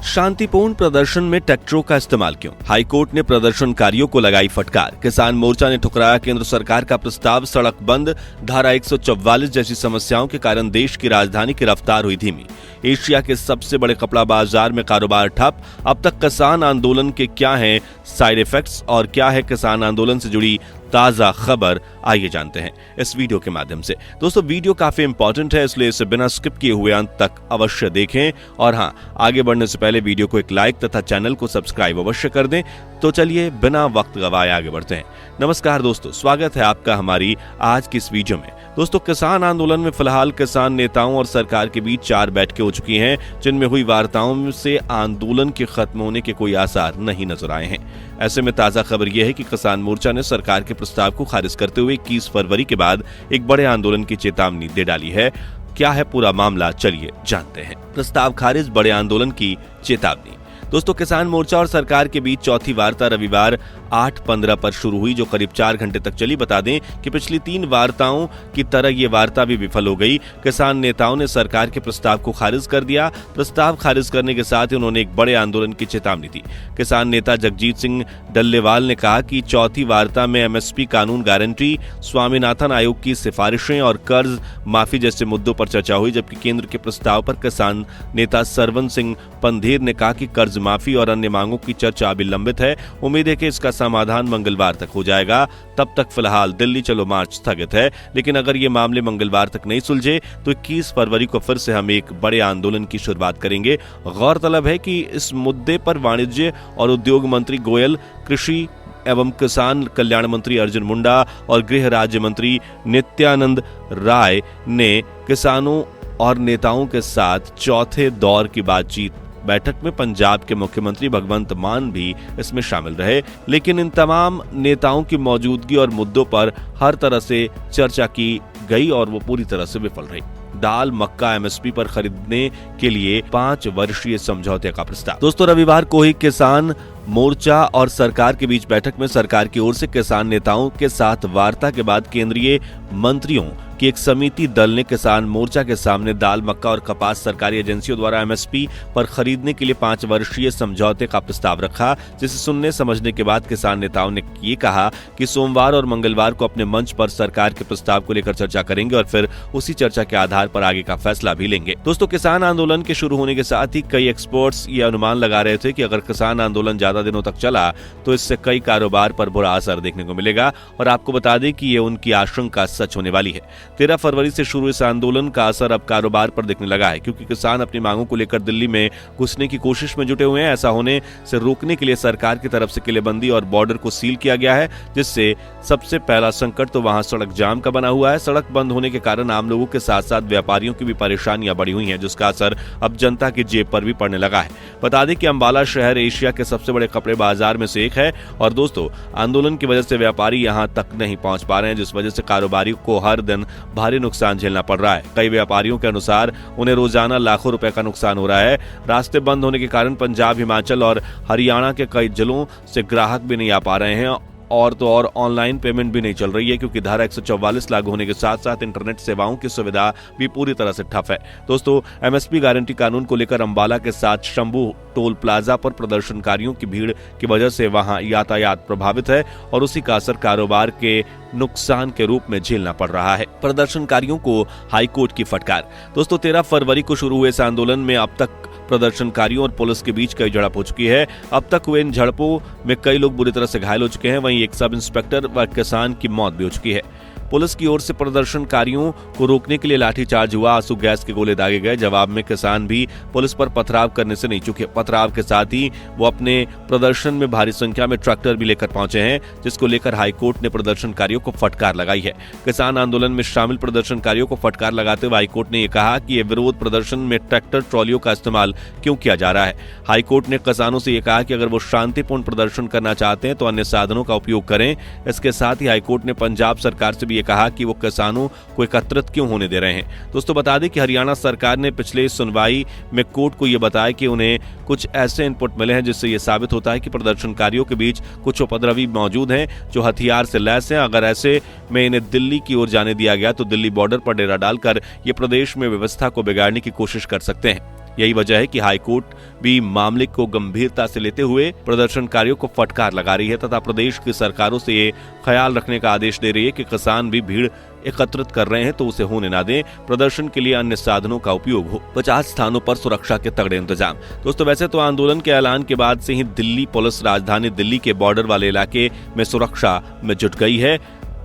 शांतिपूर्ण प्रदर्शन में ट्रैक्टरों का इस्तेमाल क्यों? हाईकोर्ट ने प्रदर्शनकारियों को लगाई फटकार। किसान मोर्चा ने ठुकराया केंद्र सरकार का प्रस्ताव। सड़क बंद, धारा 144 जैसी समस्याओं के कारण देश की राजधानी की रफ्तार हुई धीमी। एशिया के सबसे बड़े कपड़ा बाजार में कारोबार ठप। अब तक किसान आंदोलन के क्या हैं साइड इफेक्ट्स और क्या है किसान आंदोलन से जुड़ी ताजा खबर, आइए जानते हैं इस वीडियो के माध्यम से। दोस्तों, वीडियो काफी इंपॉर्टेंट है, इसलिए इसे बिना स्किप किए हुए अंत तक अवश्य देखें। और हाँ, आगे बढ़ने से पहले वीडियो को एक लाइक तथा चैनल को सब्सक्राइब अवश्य कर दें। तो चलिए बिना वक्त गवाए आगे बढ़ते हैं। नमस्कार दोस्तों, स्वागत है आपका हमारी आज की इस वीडियो में। दोस्तों, किसान आंदोलन में फिलहाल किसान नेताओं और सरकार के बीच 4 बैठकें हो चुकी हैं, जिनमें हुई वार्ताओं से आंदोलन के खत्म होने के कोई आसार नहीं नजर आए हैं। ऐसे में ताजा खबर यह है कि किसान मोर्चा ने सरकार के प्रस्ताव को खारिज करते हुए 21 फरवरी के बाद एक बड़े आंदोलन की चेतावनी दे डाली है। क्या है पूरा मामला, चलिए जानते हैं। प्रस्ताव खारिज, बड़े आंदोलन की चेतावनी। दोस्तों, किसान मोर्चा और सरकार के बीच चौथी वार्ता रविवार 8/15 पर शुरू हुई, जो करीब 4 घंटे तक चली। बता दें कि पिछली 3 वार्ताओं की तरह ये वार्ता भी विफल हो गई। किसान नेताओं ने सरकार के प्रस्ताव को खारिज कर दिया। प्रस्ताव खारिज करने के साथ ही उन्होंने एक बड़े आंदोलन की चेतावनी दी। किसान नेता जगजीत सिंह डल्लेवाल ने कहा कि चौथी वार्ता में एमएसपी कानून गारंटी, स्वामीनाथन आयोग की सिफारिशें और कर्ज माफी जैसे मुद्दों पर चर्चा हुई, जबकि केंद्र के प्रस्ताव पर किसान नेता सरवन सिंह पंधेर ने कहा कि कर्ज माफी और अन्य मांगों की चर्चा अभी लंबित है। उम्मीद है कि इसका समाधान मंगलवार तक हो जाएगा। तब तक फिलहाल दिल्ली चलो मार्च स्थगित है, लेकिन अगर ये मामले मंगलवार तक नहीं सुलझे तो 21 फरवरी को फिर से हम एक बड़े आंदोलन की शुरुआत करेंगे। गौरतलब है कि इस मुद्दे पर वाणिज्य और उद्योग मंत्री गोयल, कृषि एवं किसान कल्याण मंत्री अर्जुन मुंडा और गृह राज्य मंत्री नित्यानंद राय ने किसानों और नेताओं के साथ चौथे दौर की बातचीत बैठक में पंजाब के मुख्यमंत्री भगवंत मान भी इसमें शामिल रहे, लेकिन इन तमाम नेताओं की मौजूदगी और मुद्दों पर हर तरह से चर्चा की गई और वो पूरी तरह से विफल रही। दाल, मक्का एमएसपी पर खरीदने के लिए 5 वर्षीय समझौते का प्रस्ताव। दोस्तों, रविवार को ही किसान मोर्चा और सरकार के बीच बैठक में सरकार की ओर से किसान नेताओं के साथ वार्ता के बाद केंद्रीय मंत्रियों की एक समिति दल ने किसान मोर्चा के सामने दाल, मक्का और कपास सरकारी एजेंसियों द्वारा एमएसपी पर खरीदने के लिए 5 वर्षीय समझौते का प्रस्ताव रखा, जिसे सुनने समझने के बाद किसान नेताओं ने ये कहा कि सोमवार और मंगलवार को अपने मंच पर सरकार के प्रस्ताव को लेकर चर्चा करेंगे और फिर उसी चर्चा के आधार पर आगे का फैसला भी लेंगे। दोस्तों, किसान आंदोलन के शुरू होने के साथ ही कई एक्सपर्ट्स ये अनुमान लगा रहे थे कि अगर किसान आंदोलन ज्यादा दिनों तक चला तो इससे कई कारोबार पर बुरा असर देखने को मिलेगा। और आपको बता दें कि ये उनकी आशंका सच होने वाली है। 13 फरवरी से शुरू इस आंदोलन का असर अब कारोबार पर दिखने लगा है, क्योंकि किसान अपनी मांगों को लेकर दिल्ली में घुसने की कोशिश में जुटे हुए हैं। ऐसा होने से रोकने के लिए सरकार की तरफ से किलेबंदी और बॉर्डर को सील किया गया है, जिससे सबसे पहला संकट तो वहां सड़क जाम का बना हुआ है। सड़क बंद होने के कारण आम लोगों के साथ साथ व्यापारियों की भी परेशानियां बढ़ी हुई हैं, जिसका असर अब जनता की जेब पर भी पड़ने लगा है। बता दें कि अंबाला शहर एशिया के सबसे बड़े कपड़े बाजार में से एक है और दोस्तों, आंदोलन की वजह से व्यापारी यहां तक नहीं पहुंच पा रहे हैं, जिस वजह से कारोबारियों को हर दिन भारी नुकसान झेलना पड़ रहा है। कई व्यापारियों के अनुसार उन्हें रोजाना लाखों रुपए का नुकसान हो रहा है। रास्ते बंद होने के कारण पंजाब, हिमाचल और हरियाणा के कई जिलों से ग्राहक भी नहीं आ पा रहे हैं और तो और ऑनलाइन पेमेंट भी नहीं चल रही है, क्योंकि धारा 144 लागू होने के साथ साथ इंटरनेट सेवाओं की सुविधा भी पूरी तरह से ठप है। दोस्तों, एमएसपी गारंटी कानून को लेकर अंबाला के साथ शंभू टोल प्लाजा पर प्रदर्शनकारियों की भीड़ की वजह से वहां यातायात प्रभावित है और उसी का असर कारोबार के नुकसान के रूप में झेलना पड़ रहा है। प्रदर्शनकारियों को हाईकोर्ट की फटकार। दोस्तों, 13 फरवरी को शुरू हुए इस आंदोलन में अब तक प्रदर्शनकारियों और पुलिस के बीच कई झड़प हो चुकी है। अब तक हुए इन झड़पों में कई लोग बुरी तरह से घायल हो चुके हैं। वहीं एक सब इंस्पेक्टर व किसान की मौत भी हो चुकी है। पुलिस की ओर से प्रदर्शनकारियों को रोकने के लिए लाठीचार्ज हुआ, आंसू गैस के गोले दागे गए। जवाब में किसान भी पुलिस पर पथराव करने से नहीं चूके। पथराव के साथ ही वो अपने प्रदर्शन में भारी संख्या में ट्रैक्टर भी लेकर पहुंचे हैं, जिसको लेकर हाईकोर्ट ने प्रदर्शनकारियों को फटकार लगाई है। किसान आंदोलन में शामिल प्रदर्शनकारियों को फटकार लगाते हुए हाईकोर्ट ने यह कहा कि यह विरोध प्रदर्शन में ट्रैक्टर ट्रॉलियों का इस्तेमाल क्यों किया जा रहा है। हाईकोर्ट ने किसानों से यह कहा कि अगर वो शांतिपूर्ण प्रदर्शन करना चाहते हैं तो अन्य साधनों का उपयोग करें। इसके साथ ही हाईकोर्ट ने पंजाब सरकार से भी कहा कि वो किसानों को एकत्रित क्यों होने दे रहे हैं। दोस्तों, बता दें कि हरियाणा सरकार ने पिछले सुनवाई में कोर्ट को यह बताया कि उन्हें कुछ ऐसे इनपुट मिले हैं जिससे यह साबित होता है कि प्रदर्शनकारियों के बीच कुछ उपद्रवी मौजूद हैं जो हथियार से लैस हैं। अगर ऐसे में इन्हें दिल्ली की ओर जाने दिया गया तो दिल्ली बॉर्डर पर डेरा डालकर ये प्रदेश में व्यवस्था को बिगाड़ने की कोशिश कर सकते हैं। यही वजह है कि हाईकोर्ट भी मामले को गंभीरता से लेते हुए प्रदर्शनकारियों को फटकार लगा रही है तथा प्रदेश की सरकारों से ये ख्याल रखने का आदेश दे रही है कि किसान भी भीड़ एकत्रित कर रहे हैं तो उसे होने ना दें, प्रदर्शन के लिए अन्य साधनों का उपयोग हो। 50 स्थानों पर सुरक्षा के तगड़े इंतजाम। दोस्तों, वैसे तो आंदोलन के ऐलान के बाद से ही दिल्ली पुलिस राजधानी दिल्ली के बॉर्डर वाले इलाके में सुरक्षा में जुट गई है।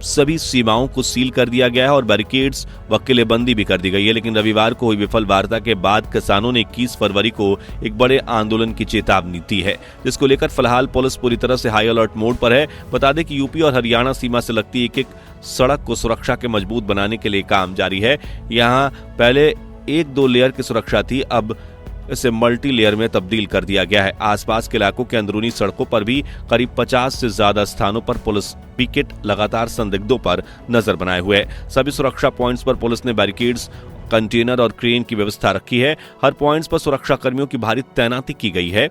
सभी सीमाओं को सील कर दिया गया है और बैरिकेड्स व किलेबंदी भी कर दी गई है। लेकिन रविवार को हुई विफल वार्ता के बाद किसानों ने 21 फरवरी को एक बड़े आंदोलन की चेतावनी दी है, जिसको लेकर फिलहाल पुलिस पूरी तरह से हाई अलर्ट मोड पर है। बता दें कि यूपी और हरियाणा सीमा से लगती एक सड़क को सुरक्षा के मजबूत बनाने के लिए काम जारी है। यहाँ पहले 1-2 लेयर की सुरक्षा थी, अब इसे मल्टी लेयर में तब्दील कर दिया गया है। आसपास के इलाकों के अंदरूनी सड़कों पर भी करीब 50 से ज्यादा स्थानों पर पुलिस पिकेट लगातार संदिग्धों पर नजर बनाए हुए है। सभी सुरक्षा पॉइंट्स पर पुलिस ने बैरिकेड्स, कंटेनर और क्रेन की व्यवस्था रखी है। हर पॉइंट्स पर सुरक्षा कर्मियों की भारी तैनाती की गई है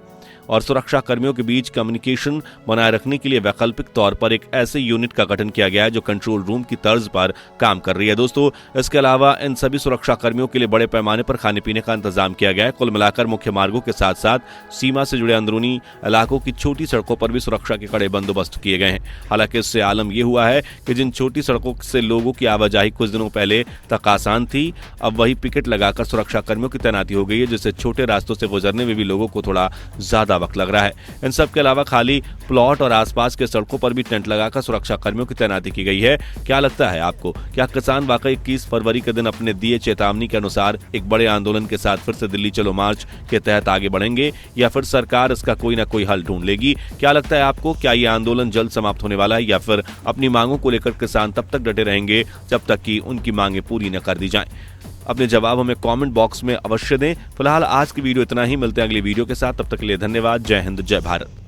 और सुरक्षा कर्मियों के बीच कम्युनिकेशन बनाए रखने के लिए वैकल्पिक तौर पर एक ऐसे यूनिट का गठन किया गया है जो कंट्रोल रूम की तर्ज पर काम कर रही है। दोस्तों, इसके अलावा इन सभी सुरक्षा कर्मियों के लिए बड़े पैमाने पर खाने पीने का इंतजाम किया गया है। कुल मिलाकर मुख्य मार्गों के साथ साथ सीमा से जुड़े अंदरूनी इलाकों की छोटी सड़कों पर भी सुरक्षा के कड़े बंदोबस्त किए गए हैं। हालांकि इससे आलम यह हुआ है कि जिन छोटी सड़कों से लोगों की आवाजाही कुछ दिनों पहले तक आसान थी, अब वही पिकेट लगाकर सुरक्षा कर्मियों की तैनाती हो गई है, जिससे छोटे रास्तों से गुजरने में भी लोगों को थोड़ा ज्यादा वक्त लग रहा है। इन सब के अलावा खाली प्लॉट और आसपास के सड़कों पर भी टेंट लगाकर सुरक्षा कर्मियों की तैनाती की गई है। क्या लगता है आपको, क्या किसान वाकई 21 फरवरी के दिन अपने दिए चेतावनी के अनुसार एक बड़े आंदोलन के साथ फिर से दिल्ली चलो मार्च के तहत आगे बढ़ेंगे या फिर सरकार इसका कोई ना कोई हल ढूंढ लेगी? क्या लगता है आपको, क्या ये आंदोलन जल्द समाप्त होने वाला है या फिर अपनी मांगों को लेकर किसान तब तक डटे रहेंगे जब तक कि उनकी मांगें पूरी न कर दी जाएं? अपने जवाब हमें कमेंट बॉक्स में अवश्य दें। फिलहाल आज की वीडियो इतना ही, मिलते हैं अगली वीडियो के साथ। तब तक के लिए धन्यवाद। जय हिंद, जय भारत।